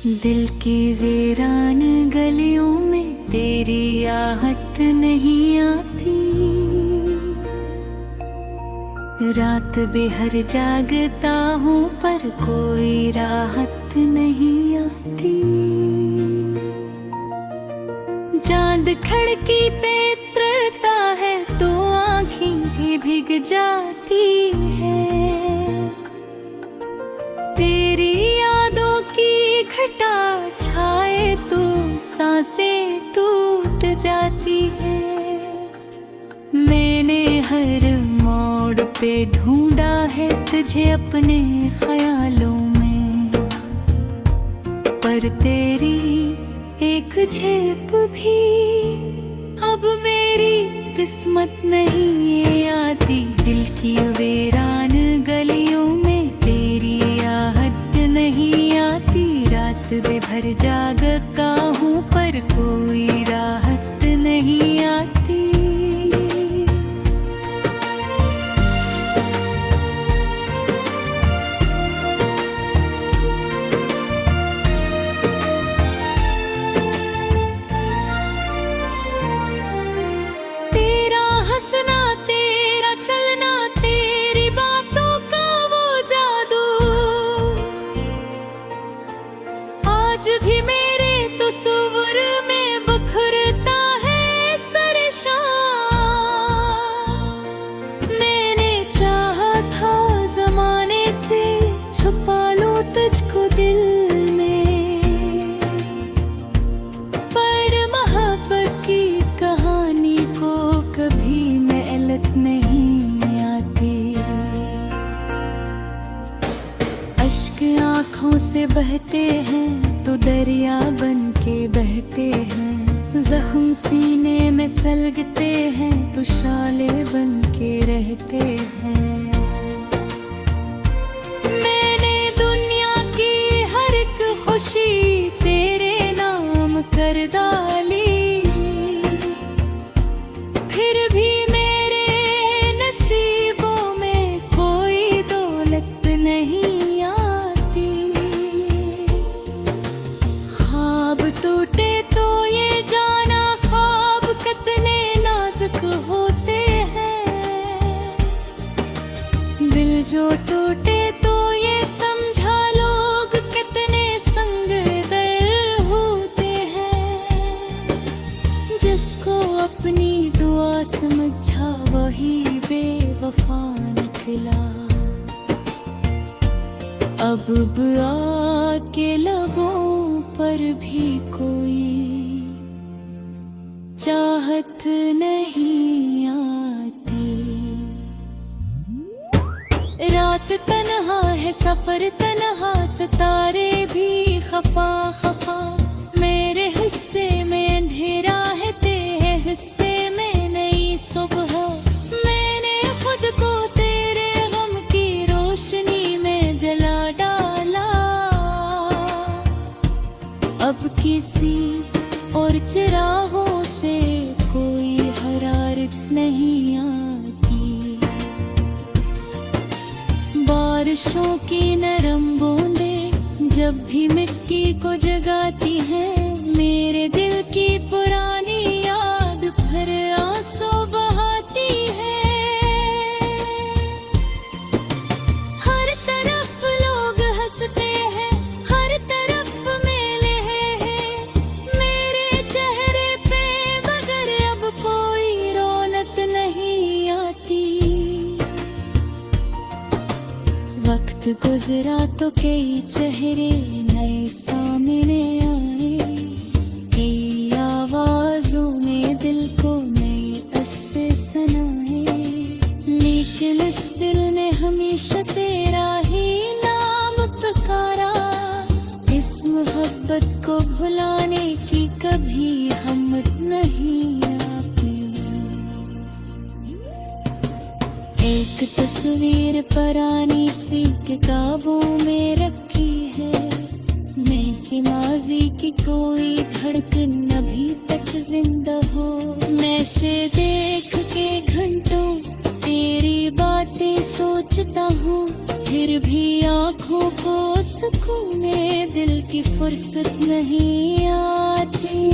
दिल की वीरान गलियों में तेरी आहट नहीं आती। रात बेहर जागता हूँ पर कोई राहत नहीं आती। चांद खिड़की पे उतरता है तो आँखें भी भीग जाती है। तेरी यादों की घटा छाए तो सांसें टूट जाती है। मैंने हर मोड़ पे ढूंढा है तुझे अपने ख्यालों में, पर तेरी एक झेप भी अब मेरी किस्मत नहीं आती। दिल की वीरान गलियों में तेरी आहट नहीं आती। रात बेभर जागता हूँ पर कोई राहत नहीं आती। हंसना तेरा चलना तेरी बातों का वो जादू आज भी मेरे तस्वीर में बिखरता है सरेशान। मैंने चाहा था जमाने से छुपा लूं तुझको दिल में, पर मोहब्बत की कहानी को कभी नहीं आती। अश्क आँखों से बहते हैं तो दरिया बन के बहते हैं। जख्म सीने में सलगते हैं तो शाले बन के रहते हैं। मैंने दुनिया की हर एक खुशी तेरे नाम कर डाली, फिर भी नहीं आती। ख्वाब टूटे तो ये जाना ख्वाब कितने नाजुक होते हैं। दिल जो टूटे तो ये समझा लोग कितने संगदर होते हैं। जिसको अपनी दुआ समझा वही बेवफा निकला। अब आके लबों पर भी कोई चाहत नहीं आती। रात तन्हा है सफर तन्हा सितारे भी खफा खफा। मेरे हिस्से में अंधेरा है तेरे हिस्से में नई सुबह। मैंने खुद को तेरे गम की रोशनी में जला डाला। अब किसी और चिरागों से कोई हरारत नहीं आती। बारिशों की नरम बूंदें जब भी मिट्टी को जगाती हैं, मेरे दिल की पुरानी याद भर आंसू बहाती है। हर तरफ लोग हंसते हैं, हर तरफ मेले हैं। मेरे चेहरे पे मगर अब कोई रौनक नहीं आती। वक्त गुजरा तो कई चेहरे नए सामने आए। कई आवाजों ने दिल को नए अस्से सुनाए। लेकिन इस दिल ने हमेशा तेरा ही नाम पुकारा। इस मोहब्बत को भुलाने की कभी हिम्मत नहीं आती। एक तस्वीर पुरानी सी किताबों में रखी है। मैं सी माजी की कोई धड़कन अभी तक जिंदा हो। मैं से देख के घंटों तेरी बातें सोचता हूँ, फिर भी आँखों को सुकून दिल की की फुर्सत नहीं आती।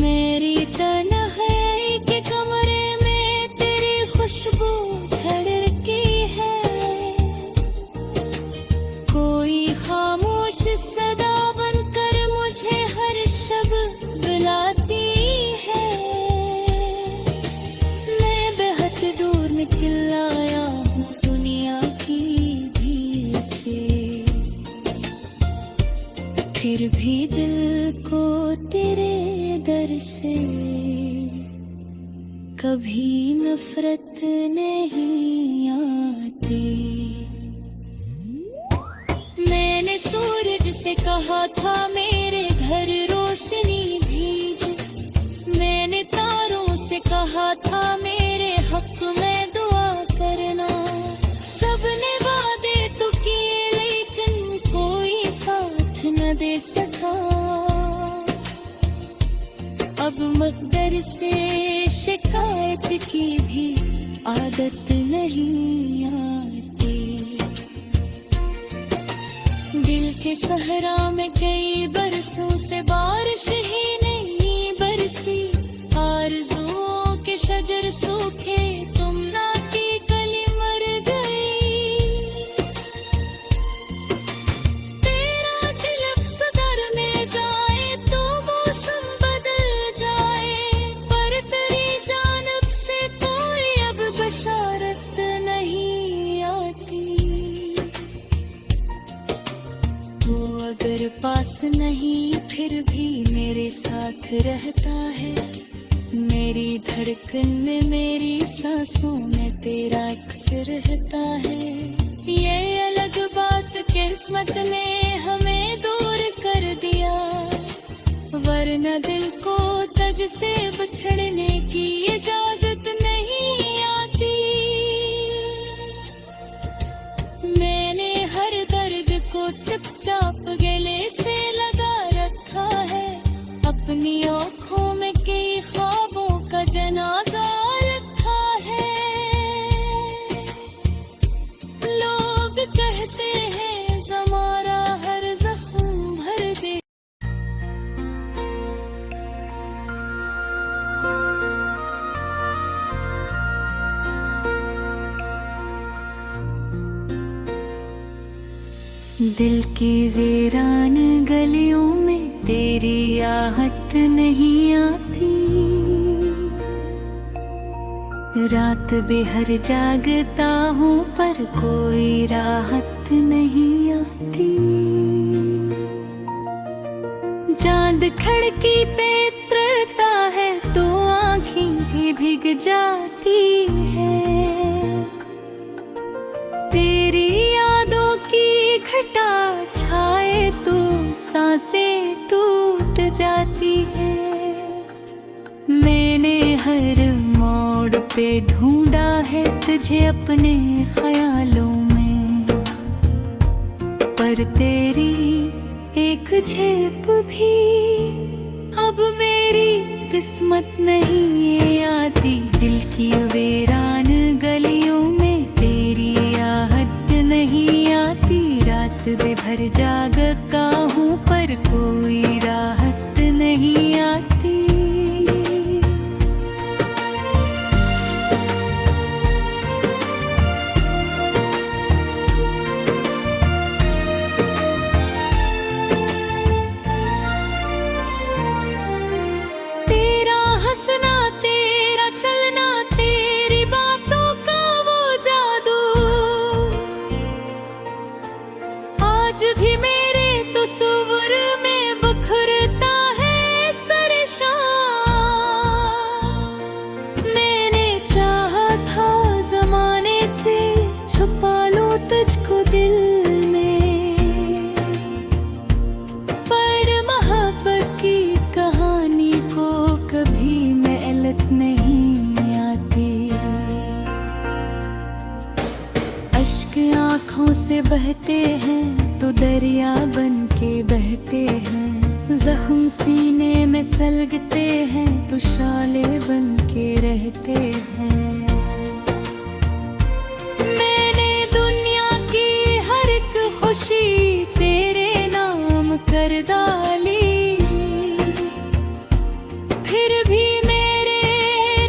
मेरी तन्हाई के कमरे में तेरी खुशबू धड़की है। कोई खामोश सदा बनकर मुझे हर शब बुलाती है। मैं बेहद दूर निकल आया हूँ दुनिया की भीड़ से, फिर भी दिल को तेरे दर से कभी नफरत नहीं आती। मैंने सूरज से कहा था मेरे घर रोशनी भेज। मैंने तारों से कहा था मेरे हक में दुआ करना। सबने वादे तो किए लेकिन कोई साथ न दे सका। अब मकदर से शिकायत की भी आदत नहीं आती। दिल के सहरा में कई बरसों से बारिश ही नहीं बरसी। आरज़ुओं के शजर सूखे, तुम ना की कली मर गई। तेरा दिल अफ़सदर में जाए तो मौसम बदल जाए, पर तेरी जानब से कोई अब बशारत नहीं आती। वो अगर पास नहीं फिर भी मेरे साथ रहता है। मेरी धड़कन में मेरी सांसों में तेरा अक्स रहता है। ये अलग बात किस्मत ने हमें दूर कर दिया, वरना दिल को तुझ से बिछड़ने की इजाजत नहीं आती। मैंने हर दर्द को चुपचाप गले से लगा रखा है। अपनी आँखों में कई ख्वाबों का जनाजा रखा है। लोग कहते हैं ज़माना हर ज़ख्म भर दे। दिल की वीरान गलियों में तेरी आहट नहीं आती। रात बेहर जागता हूँ पर कोई राहत नहीं आती। चांद खिड़की पे उतरता है तो आँखें भी भीग जाती है। तेरी यादों की घटा छाए तो सांसें टूट जाती है। मैंने हर मोड़ पे ढूंढा है तुझे अपने ख्यालों में, पर तेरी एक झेप भी अब मेरी किस्मत नहीं आती। दिल की वीरान गलियों में तेरी आहट नहीं आती। रात बेभर जागता हूँ पर कोई राहत नहीं आती। तेरा हंसना, तेरा चलना, तेरी बातों का वो जादू आज भी मेरे तस्वुर में बिखरता है सरेशान। मैंने चाहा था ज़माने से छुपा लूं तुझको दिल में, पर मोहब्बत की कहानी को कभी मेहनत नहीं आती। अश्क आँखों से बहते हैं तो दरिया बन के बहते हैं। जख्म सीने में सलगते हैं तो शाले बन के रहते हैं। मैंने दुनिया की हर एक खुश कर डाली, फिर भी मेरे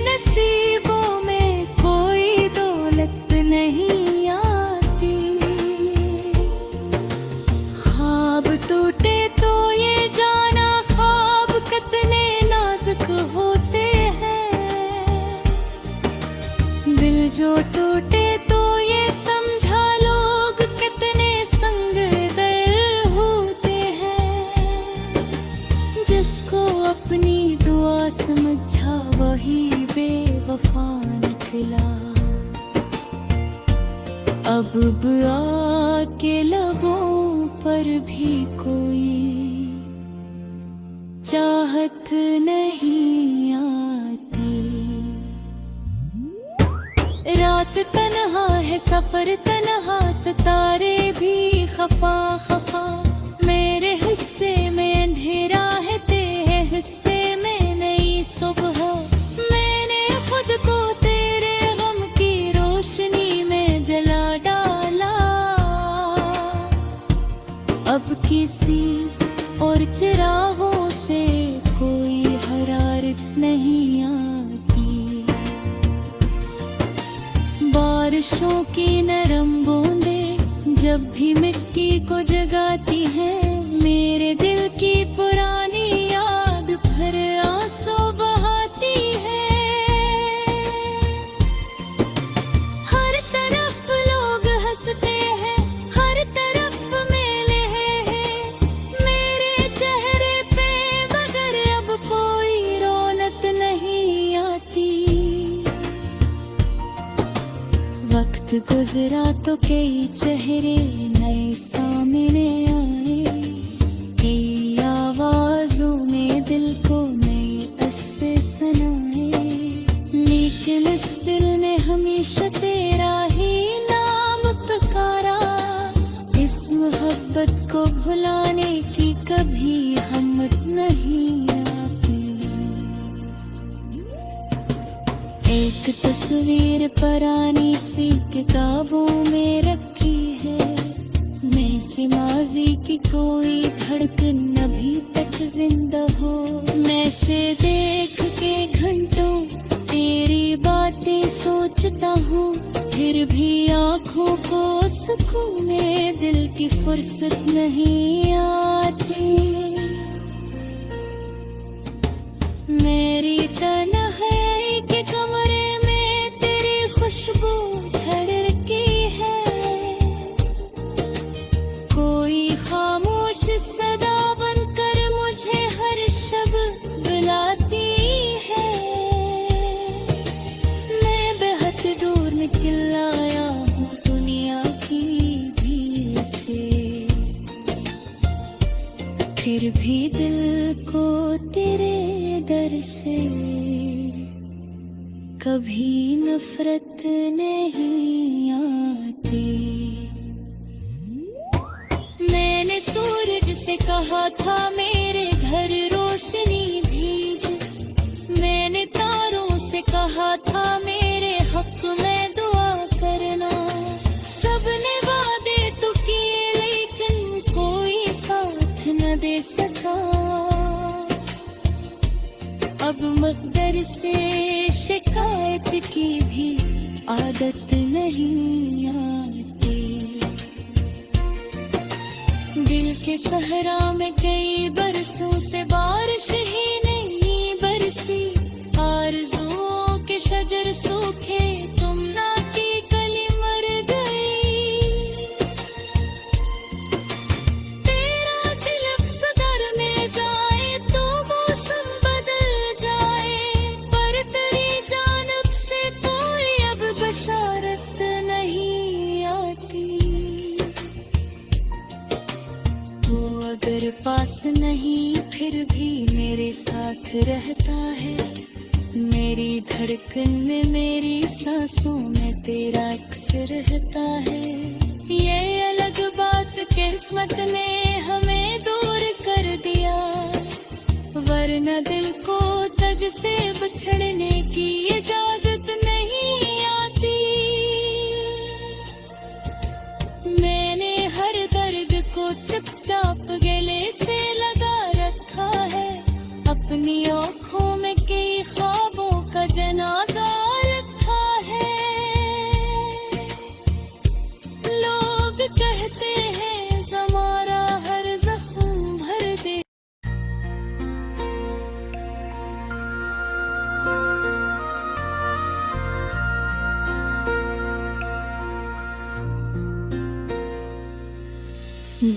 नसीबों में कोई दौलत नहीं आती। ख्वाब टूटे तो ये जाना ख्वाब कितने नाजुक होते हैं, दिल जो टूटे तो ये समझा लोग कितने संग दिल होते हैं। जिसको अपनी दुआ समझा वही बेवफा निकला, अब बुआ के लबों पर भी कोई चाहत नहीं आती। रात तन्हा है सफर तन्हा, सितारे भी खफा खफा, मेरे हिस्से में अंधेरा है तेरे हिस्से में नई सुबह। मैंने खुद को तेरे गम की रोशनी में जला डाला, अब किसी और चिरागों से कोई हरारत नहीं आती। बारिशों की नरम बूंदें जब भी मिट्टी को जगाती हैं, मेरे दिल की पुरानी याद भर आंसू बहाती है। हर तरफ लोग हंसते हैं, हर तरफ मेले हैं, मेरे चेहरे पे मगर अब कोई रौनक नहीं आती। वक्त गुजरा तो कई चेहरे नए सामने आए, कई आवाजों ने दिल को नए अस्से सुनाए, लेकिन इस दिल ने हमेशा तेरा ही नाम पुकारा। इस मोहब्बत को भुलाने की कभी हिम्मत नहीं आती। एक तस्वीर पुरानी सी किताबों में रखी है, मैं से माजी की कोई धड़कन अभी तक जिंदा हो। मैं से देख के घंटों तेरी बातें सोचता हूँ, फिर भी आँखों को सुकून दिल की फुर्सत नहीं आती। मेरी तन्हाई के कमरे में तेरी खुशबू ठहरकी है, कोई खामोश सदा बनकर मुझे हर शब बुलाती है। मैं बेहद दूर निकल आया हूँ दुनिया की भीड़ से, फिर भी दिल को तेरे दर से कभी नफरत नहीं आती। मैंने सूरज से कहा था मेरे घर रोशनी भीज, मैंने तारों से कहा था मेरे हक में दुआ करना। सबने वादे तो किए लेकिन कोई साथ न दे सका, अब मकदर से शिकायत की भी आदत नहीं आती। दिल के सहरा में कई बरसों से बारिश ही नहीं बरसी, आरज़ुओं के शजर सूखे तुम ना की कली मर गई। तेरा दिल अफसदर में जाए तो मौसम बदल जाए, पर तेरी जानब से कोई अब बशारत नहीं आती। वो अगर पास नहीं फिर भी मेरे साथ रहता है, मेरी धड़कन में मेरी सांसों में तेरा अक्स रहता है। ये अलग बात किस्मत ने हमें दूर कर दिया, वरना दिल को तज से बिछड़ने की इजाजत नहीं आती। मैंने हर दर्द को चुपचाप गले से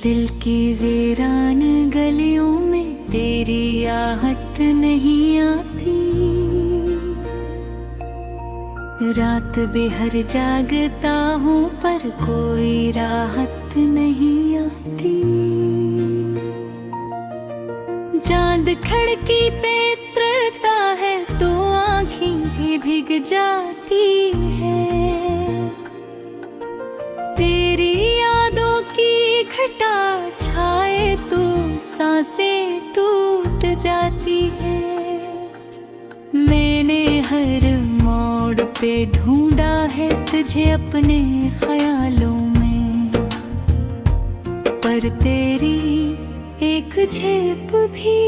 दिल की वीरान गलियों में तेरी आहट नहीं आती। रात बेहर जागता हूँ पर कोई राहत नहीं आती। चांद खिड़की पे उतरता है तो आँखें भी भीग जाती है। तेरी यादों की घटा छाए तो सांसें टूट जाती है। मैंने हर मोड़ पे ढूंढा है तुझे अपने ख्यालों में, पर तेरी एक झेप भी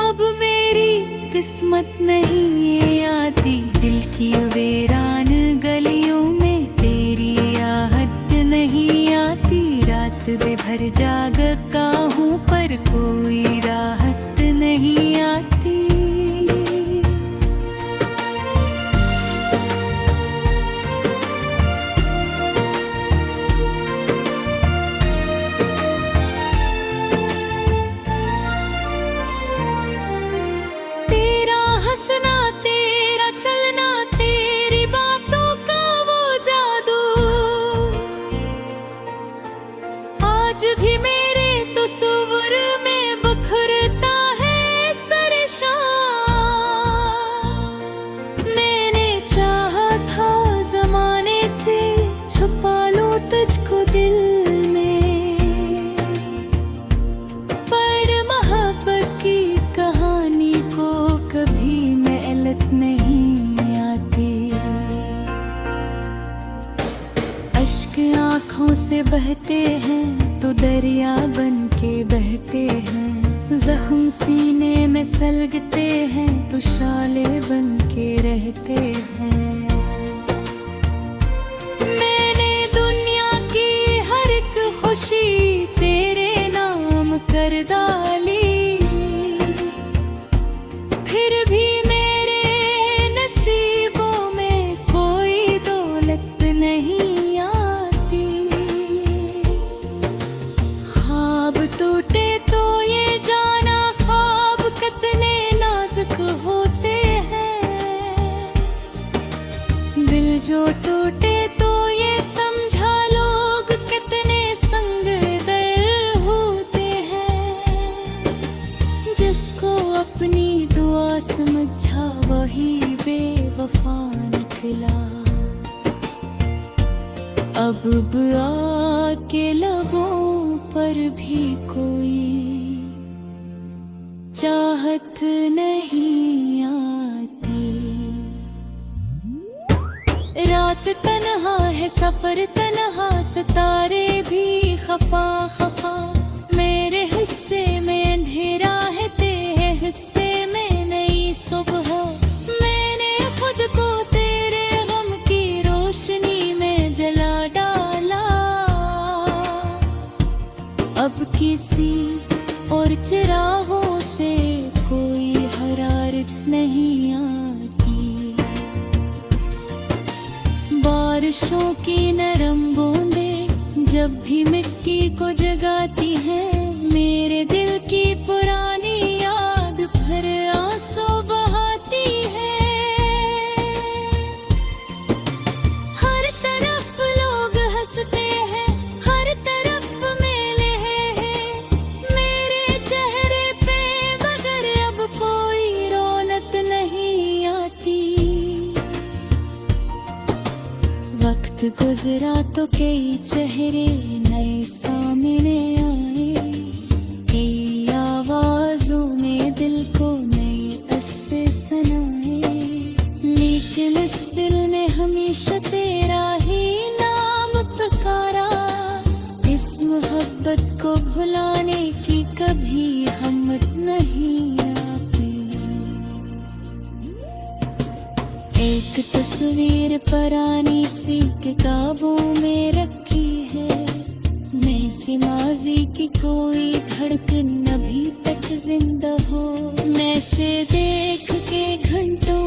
अब मेरी किस्मत नहीं आती। दिल की वीरान गलियों में तेरी आहट नहीं आती। रात बेभर जागता हूँ पर कोई राहत नहीं आती। आज भी मेरे तस्वीर में बखरता है सरेशान। मैंने चाहा था जमाने से छुपा लूं तुझको दिल में, पर मोहब्बत की कहानी को कभी मेहनत नहीं आती। अश्क आँखों से बहते हैं तो दरिया बन के बहते हैं। जख्म सीने में सलगते हैं तो शाले बन के रहते हैं। मैंने दुनिया की हर एक खुशी तेरे नाम कर डाली, फिर भी मेरे नसीबों में कोई दौलत नहीं। टूटे तो ये जाना ख्वाब कितने नाजुक होते हैं। दिल जो टूटे तो ये समझा लोग कितने संगदर होते हैं। जिसको अपनी दुआ समझा वही बेवफा निकला। अब आके लबों पर भी कोई चाहत नहीं आती। रात तन्हा है सफर तन्हा, सितारे भी खफा खफा। मेरे हिस्से में अंधेरा है, तेरे हिस्से में नई सुबह। मैंने खुद को तेरे गम की रोशनी में जला डाला। अब किसी और चिरागों से कोई हरारत नहीं आती। बारिशों की नरम बूंदें जब भी मिट्टी को जगाती हैं, मेरे दिल की पुरानी याद भर आंसू बहाती है। हर तरफ लोग हंसते हैं, हर तरफ वक्त गुजरा तो कई चेहरे नए सामने आए। कई आवाजों ने दिल को नए अस्से सुनाए, लेकिन इस दिल ने हमेशा तेरा ही नाम पुकारा। इस मोहब्बत को भुलाने की कभी हिम्मत नहीं आती। एक तस्वीर पुरानी सी किताबों में रखी है। मैं सी माजी की कोई धड़कन अभी तक जिंदा हो। मैं से देख के घंटों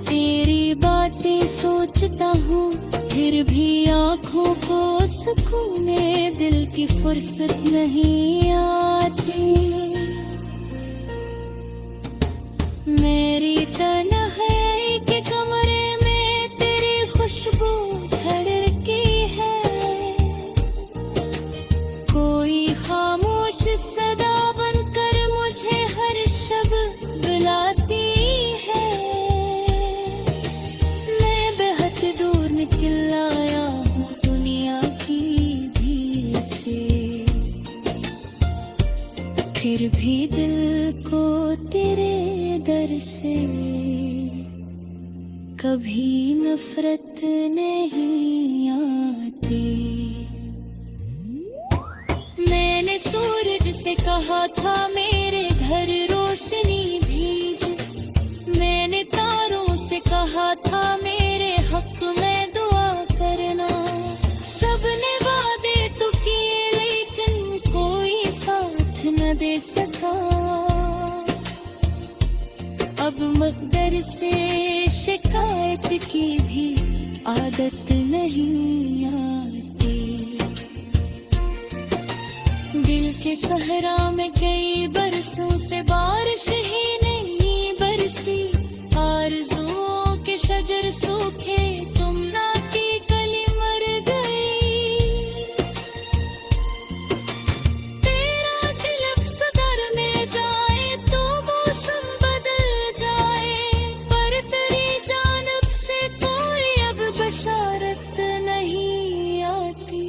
तेरी बातें सोचता हूँ। फिर भी आँखों को सुकूने दिल की फुर्सत नहीं आती। मेरी तन्हाई के कमरे में तेरी खुशबू धड़की है, कोई खामोश सदा बनकर मुझे हर शब बुलाती है। मैं बेहद दूर निकल आया हूँ दुनिया की भीड़ से, फिर भी दिल को तेरे दर से कभी नफरत नहीं आती। मैंने सूरज से कहा था मेरे घर रोशनी भीज, मैंने तारों से कहा था मेरे हक में दुआ करना। सबने वादे तो किए लेकिन कोई साथ न दे सका। अब मकदर से शिकायत की भी आदत नहीं आती। दिल के सहरा में कई बरसों से बारिश ही नहीं बरसी, आरज़ुओं के शजर सूखे तुम ना की कली मर गई। तेरा दिल अब सदर में जाए तो मौसम बदल जाए, पर तेरी जानब से कोई अब बशारत नहीं आती।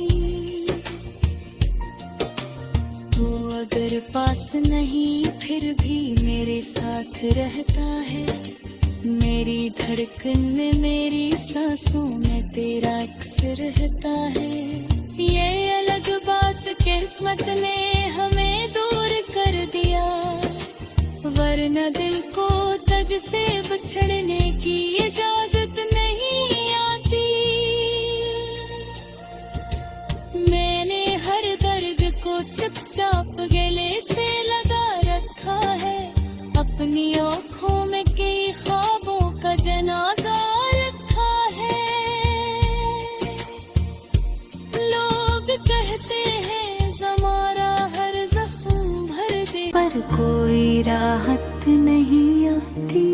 तो अगर पास नहीं फिर भी मेरे साथ रहता है, मेरी धड़कन में मेरी सांसों में तेरा अक्स रहता है। ये अलग बात किस्मत ने हमें दूर कर दिया, वरना दिल को तुझ से बिछड़ने की इजाजत नहीं आती। मैंने हर दर्द को चुपचाप गले से लगा रखा है, अपनी आँखों में कई ख्वाबों का जनाजा रखा है। लोग कहते हैं ज़माना हर जख्म भर दे, पर कोई राहत नहीं आती।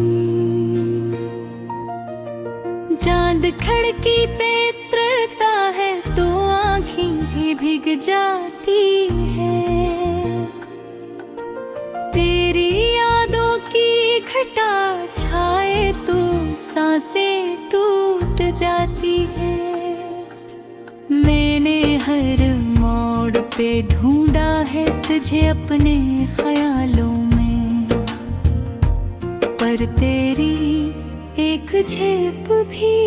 चांद खिड़की पे उतरता है तो आँखें भी भीग जाती है। तेरी यादों की घटा छाए तो सांसें टूट जाती है। मैंने हर मोड़ पे ढूंढा है तुझे अपने ख्यालों में, पर तेरी एक झेप भी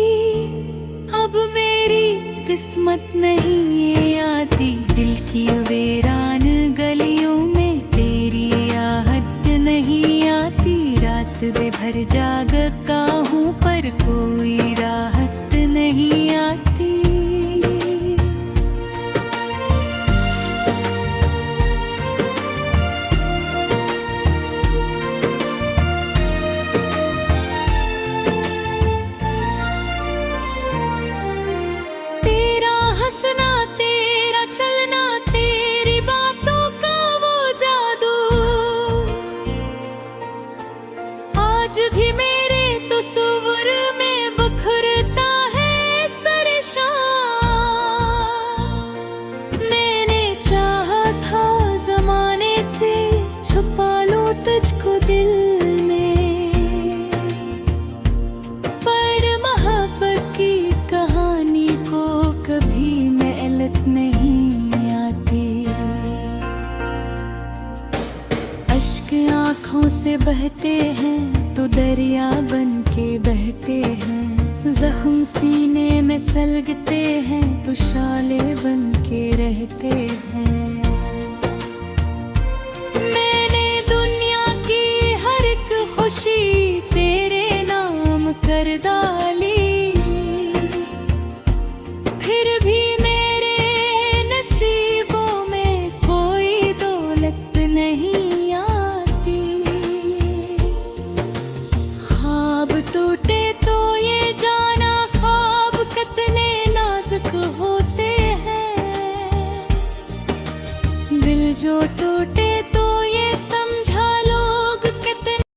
अब मेरी किस्मत नहीं आती। दिल की वीरान गलियों में तेरी आहट नहीं आती। रात बेभर जागता हूँ पर कोई राहत नहीं आती। आज भी मेरे तस्वुर में बखरता है सरेशान। मैंने चाहा था ज़माने से छुपा लूं तुझको दिल में, पर मोहब्बत की कहानी को कभी मेहनत नहीं आती। अश्क आँखों से बहते हैं तो दरिया बन के बहते हैं, जख्म सीने में सलगते हैं तो शाले बन के रहते हैं। मैंने दुनिया की हर एक खुशी तेरे नाम कर डाली, फिर भी मेरे नसीबों में कोई दौलत नहीं टूटे तो ये जाना ख्वाब कितने ना जो टूटे